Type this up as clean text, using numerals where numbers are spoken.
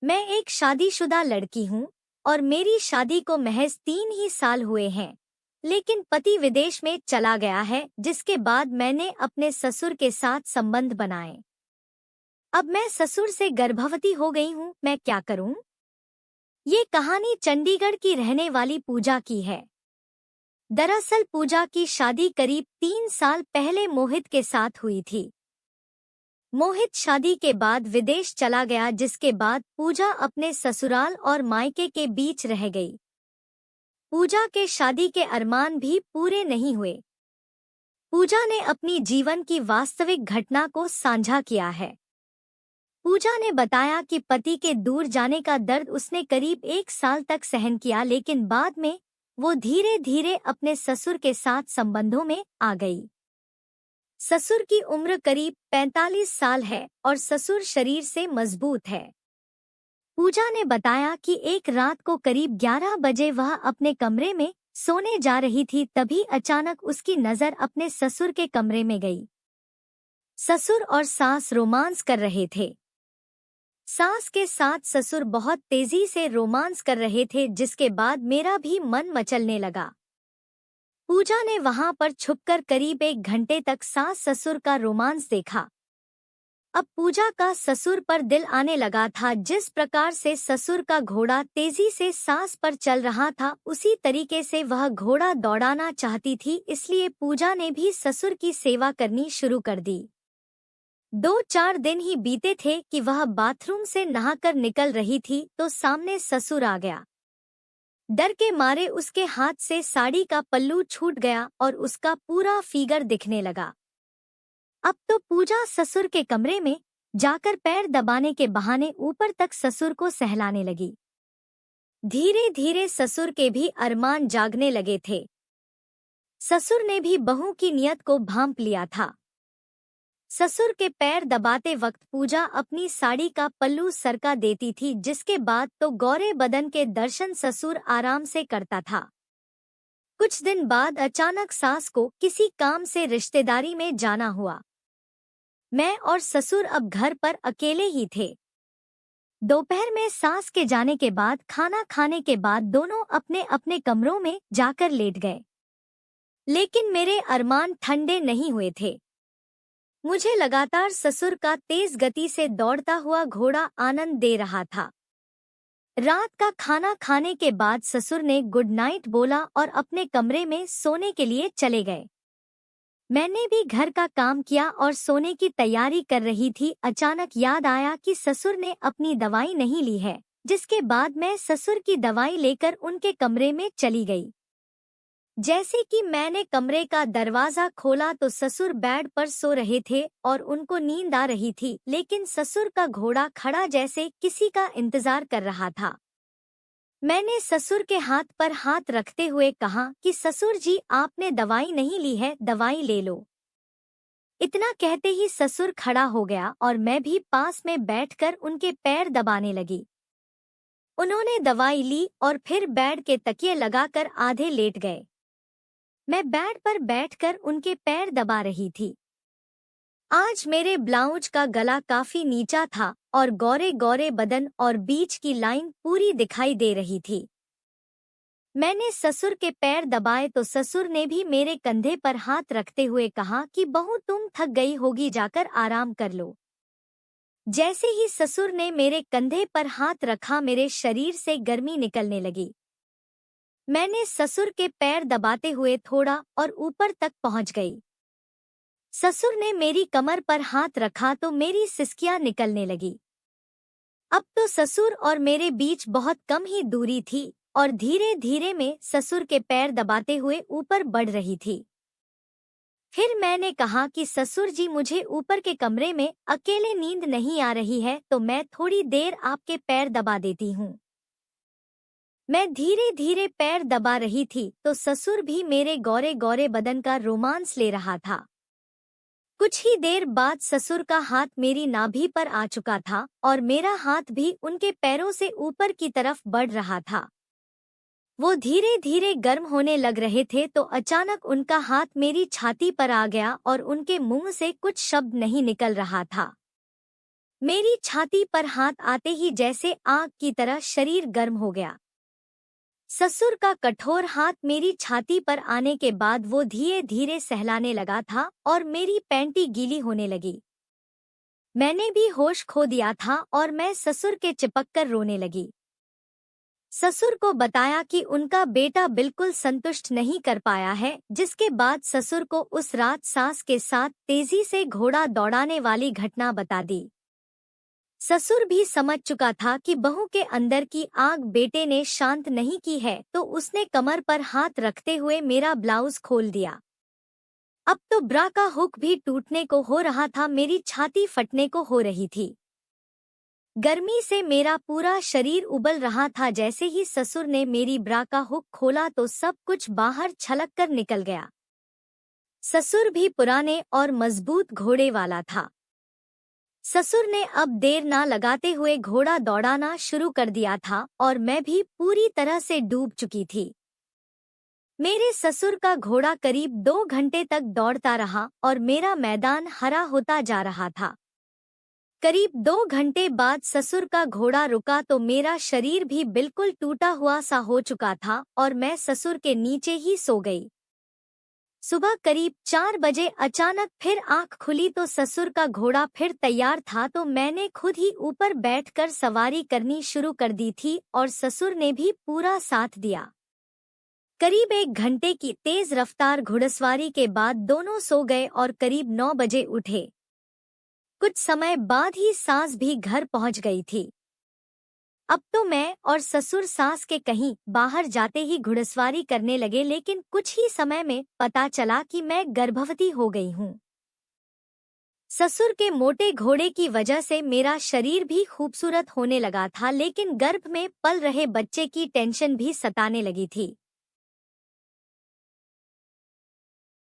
मैं एक शादीशुदा लड़की हूँ और मेरी शादी को महज 3 ही साल हुए हैं। लेकिन पति विदेश में चला गया है, जिसके बाद मैंने अपने ससुर के साथ संबंध बनाए। अब मैं ससुर से गर्भवती हो गई हूँ, मैं क्या करूँ? ये कहानी चंडीगढ़ की रहने वाली पूजा की है। दरअसल पूजा की शादी करीब 3 साल पहले मोहित के साथ हुई थी। मोहित शादी के बाद विदेश चला गया, जिसके बाद पूजा अपने ससुराल और मायके के बीच रह गई। पूजा के शादी के अरमान भी पूरे नहीं हुए। पूजा ने अपनी जीवन की वास्तविक घटना को साझा किया है। पूजा ने बताया कि पति के दूर जाने का दर्द उसने करीब 1 साल तक सहन किया, लेकिन बाद में वो धीरे धीरे अपने ससुर के साथ संबंधों में आ गई। ससुर की उम्र करीब 45 साल है और ससुर शरीर से मजबूत है। पूजा ने बताया कि एक रात को करीब 11 बजे वह अपने कमरे में सोने जा रही थी, तभी अचानक उसकी नजर अपने ससुर के कमरे में गई। ससुर और सास रोमांस कर रहे थे। सास के साथ ससुर बहुत तेजी से रोमांस कर रहे थे, जिसके बाद मेरा भी मन मचलने लगा। पूजा ने वहां पर छुपकर करीब 1 घंटे तक सास ससुर का रोमांस देखा। अब पूजा का ससुर पर दिल आने लगा था। जिस प्रकार से ससुर का घोड़ा तेजी से सास पर चल रहा था, उसी तरीके से वह घोड़ा दौड़ाना चाहती थी। इसलिए पूजा ने भी ससुर की सेवा करनी शुरू कर दी। 2-4 दिन ही बीते थे कि वह बाथरूम से नहाकर निकल रही थी तो सामने ससुर आ गया। डर के मारे उसके हाथ से साड़ी का पल्लू छूट गया और उसका पूरा फिगर दिखने लगा। अब तो पूजा ससुर के कमरे में जाकर पैर दबाने के बहाने ऊपर तक ससुर को सहलाने लगी। धीरे धीरे ससुर के भी अरमान जागने लगे थे। ससुर ने भी बहू की नियत को भांप लिया था। ससुर के पैर दबाते वक्त पूजा अपनी साड़ी का पल्लू सरका देती थी, जिसके बाद तो गौरे बदन के दर्शन ससुर आराम से करता था। कुछ दिन बाद अचानक सास को किसी काम से रिश्तेदारी में जाना हुआ। मैं और ससुर अब घर पर अकेले ही थे। दोपहर में सास के जाने के बाद खाना खाने के बाद दोनों अपने अपने कमरों में जाकर लेट गए। लेकिन मेरे अरमान ठंडे नहीं हुए थे। मुझे लगातार ससुर का तेज गति से दौड़ता हुआ घोड़ा आनंद दे रहा था। रात का खाना खाने के बाद ससुर ने गुड नाइट बोला और अपने कमरे में सोने के लिए चले गए। मैंने भी घर का काम किया और सोने की तैयारी कर रही थी। अचानक याद आया कि ससुर ने अपनी दवाई नहीं ली है, जिसके बाद मैं ससुर की दवाई लेकर उनके कमरे में चली गई। जैसे कि मैंने कमरे का दरवाजा खोला तो ससुर बेड पर सो रहे थे और उनको नींद आ रही थी, लेकिन ससुर का घोड़ा खड़ा जैसे किसी का इंतजार कर रहा था। मैंने ससुर के हाथ पर हाथ रखते हुए कहा कि ससुर जी, आपने दवाई नहीं ली है, दवाई ले लो। इतना कहते ही ससुर खड़ा हो गया और मैं भी पास में बैठकर उनके पैर दबाने लगी। उन्होंने दवाई ली और फिर बेड के तकिए लगाकर आधे लेट गए। मैं बेड पर बैठकर उनके पैर दबा रही थी। आज मेरे ब्लाउज का गला काफी नीचा था और गौरे गौरे बदन और बीच की लाइन पूरी दिखाई दे रही थी। मैंने ससुर के पैर दबाए तो ससुर ने भी मेरे कंधे पर हाथ रखते हुए कहा कि बहू, तुम थक गई होगी, जाकर आराम कर लो। जैसे ही ससुर ने मेरे कंधे पर हाथ रखा, मेरे शरीर से गर्मी निकलने लगी। मैंने ससुर के पैर दबाते हुए थोड़ा और ऊपर तक पहुंच गई। ससुर ने मेरी कमर पर हाथ रखा तो मेरी सिसकियां निकलने लगी। अब तो ससुर और मेरे बीच बहुत कम ही दूरी थी और धीरे धीरे मैं ससुर के पैर दबाते हुए ऊपर बढ़ रही थी। फिर मैंने कहा कि ससुर जी, मुझे ऊपर के कमरे में अकेले नींद नहीं आ रही है, तो मैं थोड़ी देर आपके पैर दबा देती हूँ। मैं धीरे धीरे पैर दबा रही थी तो ससुर भी मेरे गौरे गौरे बदन का रोमांस ले रहा था। कुछ ही देर बाद ससुर का हाथ मेरी नाभि पर आ चुका था और मेरा हाथ भी उनके पैरों से ऊपर की तरफ बढ़ रहा था। वो धीरे धीरे गर्म होने लग रहे थे तो अचानक उनका हाथ मेरी छाती पर आ गया और उनके मुंह से कुछ शब्द नहीं निकल रहा था। मेरी छाती पर हाथ आते ही जैसे आग की तरह शरीर गर्म हो गया। ससुर का कठोर हाथ मेरी छाती पर आने के बाद वो धीरे धीरे सहलाने लगा था और मेरी पैंटी गीली होने लगी। मैंने भी होश खो दिया था और मैं ससुर के चिपक कर रोने लगी। ससुर को बताया कि उनका बेटा बिल्कुल संतुष्ट नहीं कर पाया है, जिसके बाद ससुर को उस रात सास के साथ तेजी से घोड़ा दौड़ाने वाली घटना बता दी। ससुर भी समझ चुका था कि बहू के अंदर की आग बेटे ने शांत नहीं की है, तो उसने कमर पर हाथ रखते हुए मेरा ब्लाउज खोल दिया। अब तो ब्रा का हुक भी टूटने को हो रहा था, मेरी छाती फटने को हो रही थी। गर्मी से मेरा पूरा शरीर उबल रहा था। जैसे ही ससुर ने मेरी ब्रा का हुक खोला तो सब कुछ बाहर छलक कर निकल गया। ससुर भी पुराने और मजबूत घोड़े वाला था। ससुर ने अब देर ना लगाते हुए घोड़ा दौड़ाना शुरू कर दिया था और मैं भी पूरी तरह से डूब चुकी थी। मेरे ससुर का घोड़ा करीब 2 घंटे तक दौड़ता रहा और मेरा मैदान हरा होता जा रहा था। करीब 2 घंटे बाद ससुर का घोड़ा रुका तो मेरा शरीर भी बिल्कुल टूटा हुआ सा हो चुका था और मैं ससुर के नीचे ही सो गई। सुबह करीब 4 बजे अचानक फिर आंख खुली तो ससुर का घोड़ा फिर तैयार था, तो मैंने खुद ही ऊपर बैठकर सवारी करनी शुरू कर दी थी और ससुर ने भी पूरा साथ दिया। करीब 1 घंटे की तेज रफ्तार घुड़सवारी के बाद दोनों सो गए और करीब 9 बजे उठे। कुछ समय बाद ही सास भी घर पहुंच गई थी। अब तो मैं और ससुर सास के कहीं बाहर जाते ही घुड़सवारी करने लगे, लेकिन कुछ ही समय में पता चला कि मैं गर्भवती हो गई हूँ। ससुर के मोटे घोड़े की वजह से मेरा शरीर भी खूबसूरत होने लगा था, लेकिन गर्भ में पल रहे बच्चे की टेंशन भी सताने लगी थी।